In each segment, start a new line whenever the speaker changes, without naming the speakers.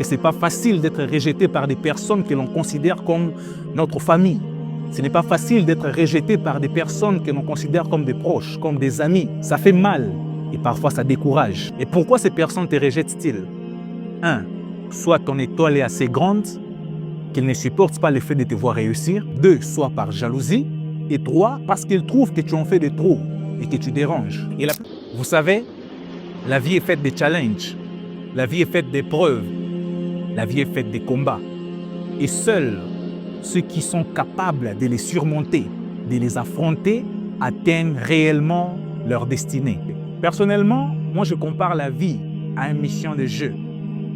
que ce n'est pas facile d'être rejeté par des personnes que l'on considère comme notre famille. Ce n'est pas facile d'être rejeté par des personnes que l'on considère comme des proches, comme des amis. Ça fait mal et parfois ça décourage. Et pourquoi ces personnes te rejettent-ils? 1. Soit ton étoile est assez grande qu'ils ne supportent pas le fait de te voir réussir. 2. Soit par jalousie. Et 3. Parce qu'ils trouvent que tu en fais de trop et que tu déranges. Vous savez, la vie est faite de challenges. La vie est faite d'épreuves. La vie est faite de combats. Et seuls ceux qui sont capables de les surmonter, de les affronter, atteignent réellement leur destinée. Personnellement, moi je compare la vie à une mission de jeu.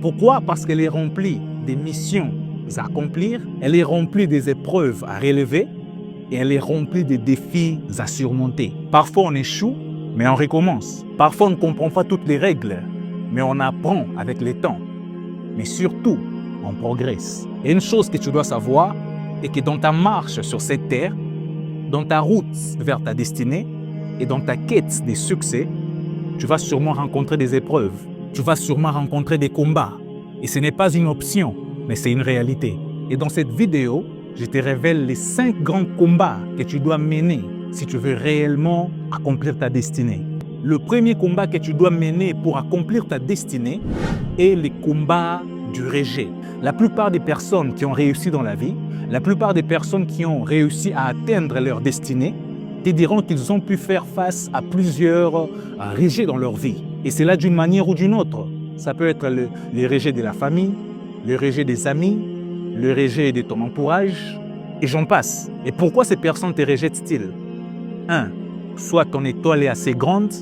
Pourquoi? Parce qu'elle est remplie des missions à accomplir, elle est remplie des épreuves à relever et elle est remplie de défis à surmonter. Parfois on échoue, mais on recommence. Parfois on ne comprend pas toutes les règles, mais on apprend avec le temps. Mais surtout, on progresse. Et une chose que tu dois savoir est que dans ta marche sur cette terre, dans ta route vers ta destinée et dans ta quête des succès, tu vas sûrement rencontrer des épreuves. Tu vas sûrement rencontrer des combats. Et ce n'est pas une option, mais c'est une réalité. Et dans cette vidéo, je te révèle les 5 grands combats que tu dois mener si tu veux réellement accomplir ta destinée. Le premier combat que tu dois mener pour accomplir ta destinée est le combat du rejet. La plupart des personnes qui ont réussi dans la vie, la plupart des personnes qui ont réussi à atteindre leur destinée, te diront qu'ils ont pu faire face à plusieurs rejets dans leur vie. Et c'est là d'une manière ou d'une autre. Ça peut être le rejet de la famille, le rejet des amis, le rejet de ton entourage, et j'en passe. Et pourquoi ces personnes te rejettent-ils? 1. Soit ton étoile est assez grande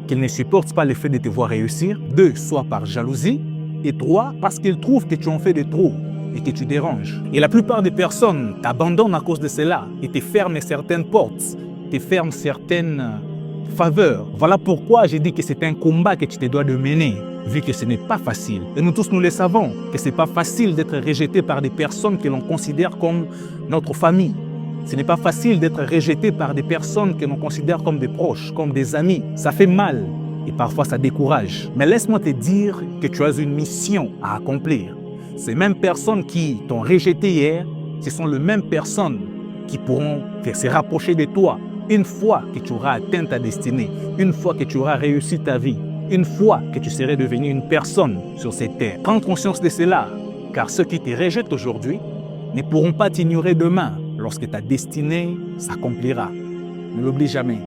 qu'ils ne supportent pas le fait de te voir réussir. 2. Soit par jalousie. Et 3. Parce qu'ils trouvent que tu en fais de trop et que tu déranges. Et la plupart des personnes t'abandonnent à cause de cela et te ferment certaines portes, te ferment certaines faveurs. Voilà pourquoi j'ai dit que c'est un combat que tu te dois de mener, vu que ce n'est pas facile. Et nous tous, nous le savons, que ce n'est pas facile d'être rejeté par des personnes que l'on considère comme notre famille. Ce n'est pas facile d'être rejeté par des personnes que l'on considère comme des proches, comme des amis. Ça fait mal et parfois ça décourage. Mais laisse-moi te dire que tu as une mission à accomplir. Ces mêmes personnes qui t'ont rejeté hier, ce sont les mêmes personnes qui pourront se rapprocher de toi une fois que tu auras atteint ta destinée, une fois que tu auras réussi ta vie, une fois que tu serais devenu une personne sur cette terre. Prends conscience de cela, car ceux qui te rejettent aujourd'hui ne pourront pas t'ignorer demain lorsque ta destinée s'accomplira. Ne l'oublie jamais.